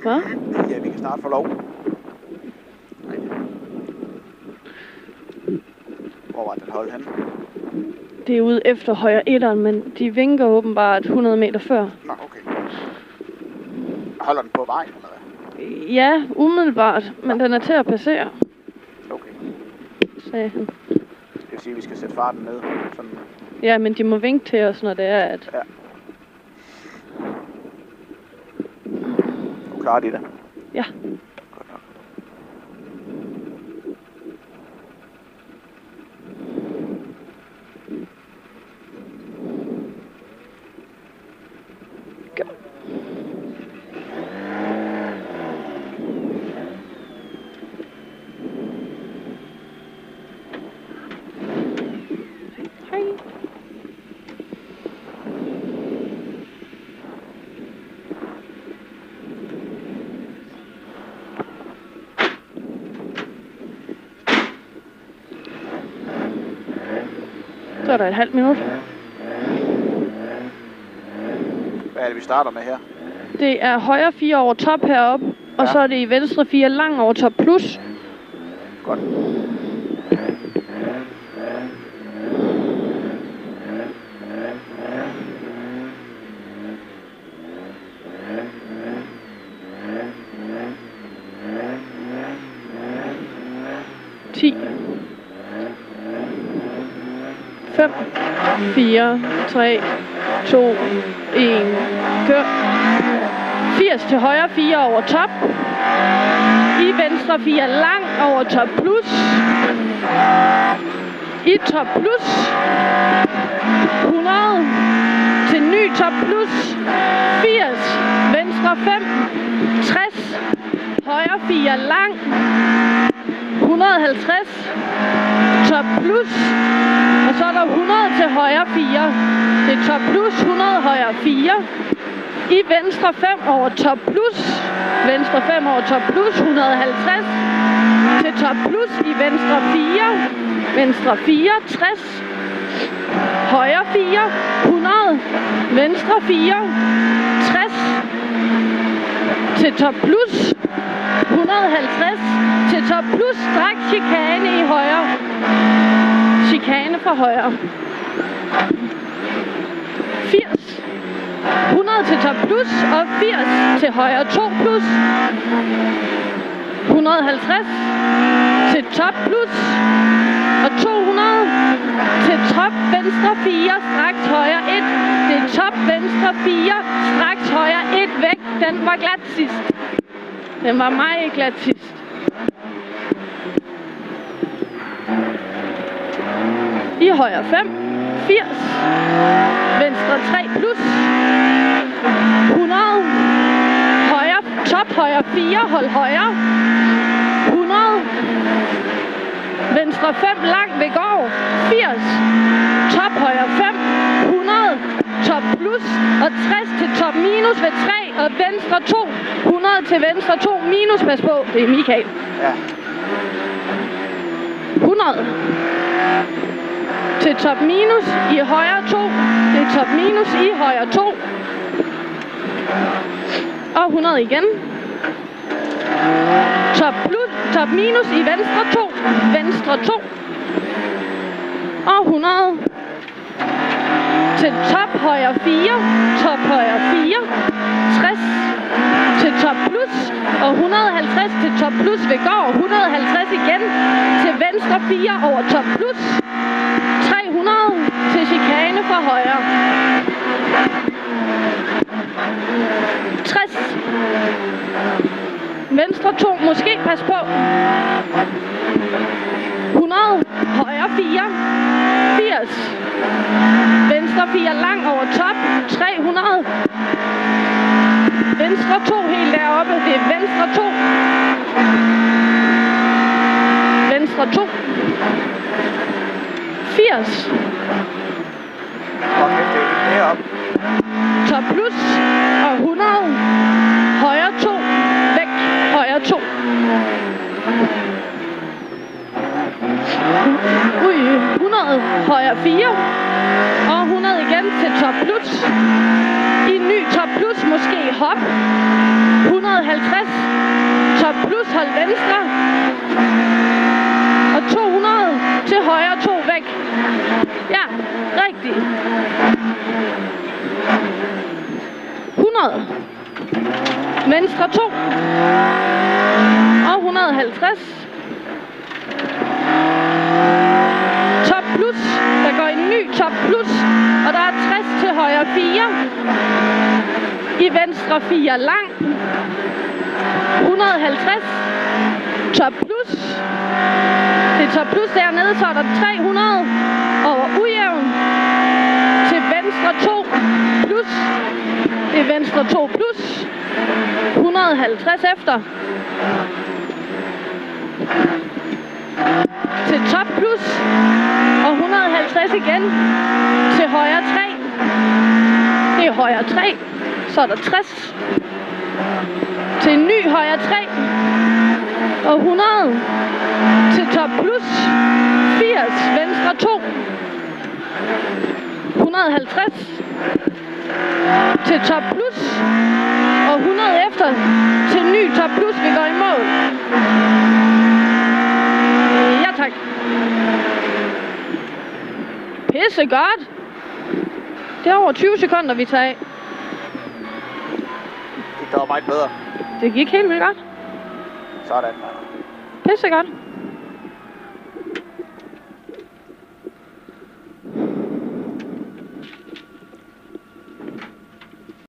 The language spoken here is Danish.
Hvad? Ja, vi kan snart få lov. Hvor var den holdt henne? Det er ude efter højre etteren, men de vinker åbenbart 100 meter før. Nå, okay. Holder den på vejen, eller hvad? Ja, umiddelbart, men den er til at passere, Okay. sagde han. Det vil sige, at vi skal sætte farten ned. Sådan. Ja, men de må vinke til os, når det er, at... Ja. Du klarer de det? Ja. Godt nok. Hej. Så er der et halvt minut. Hvad er det, vi starter med her? Det er højre 4 over top heroppe, og Ja. så er det i venstre 4 lang over top plus. Godt. Ti. 5, 4, 3, 2, 1, kør. 80 til højre 4 over top. I venstre 4 lang over top plus. I top plus. 100 til ny top plus. 80, venstre 5, 60, højre 4 lang. 150, top plus, og så er der 100 til højre 4. Det er top plus, 100 højre 4. I venstre 5 over top plus, venstre 5 over top plus, 150 til top plus. I venstre 4, venstre 4, 60, højre 4, 100, venstre 4, 60 til top plus. 150 til top plus, straks chikane i højre. Chikane fra højre. 80. 100 til top plus og 80 til højre 2 plus. 150 til top plus og 200 til top venstre 4, straks højre 1. Det er top venstre 4, straks højre 1 væk. Den var glat sidst. Den var meget glat sidst. I højre 5, 80, venstre 3 plus, 100, højre, top højre 4, hold højre, 100, venstre 5 lang ved gård, 80, top højre 5, 100, top plus og 60 til top minus ved 3 og venstre 2, 100 til venstre 2 minus, pas på, det er Michael. Ja. 100 til top minus i højre 2, det er top minus i højre 2 og 100 igen. Top minus i venstre 2, venstre 2 og 100 til top højre 4, top højre 4, 60 til top plus og 150 til top plus ved gård, 150 igen til venstre 4 over top plus, 300 til chikane fra højre, 60, venstre 2 måske, pas på, 100, højre 4, 80, venstre 4 lang over top, 300, venstre 2 helt deroppe, det er venstre 2, venstre 2, 80, Og efter det heroppe. top plus og 100, højre 2, væk, højre 2. Ui, 100, højre 4, og 100 igen til top plus. I ny top plus, måske hop. 150 Hold venstre. Og 200 til højre, 2 væk. Ja, rigtigt. 100. Venstre 2. Og 150. Top plus. Der går en ny top plus. Og der er 60 til højre 4. I venstre 4 lang. 150. Top plus. Det er top plus dernede, så er der 300 over ujævn. Til venstre 2 plus. Det er venstre 2 plus. 150 efter. Til top plus. Og 150 igen. Til højre 3. Det er højre 3. Så er der 60. Til en ny højre 3. Og 100. Til top plus. 80. Venstre 2. 150. Til top plus. Og 100 efter. Til ny top plus. Vi går i mål. Ja tak. Pisse godt. Det er over 20 sekunder, vi tager af. Det går meget bedre. Det gik helt vildt godt. Sådan. Pisse godt.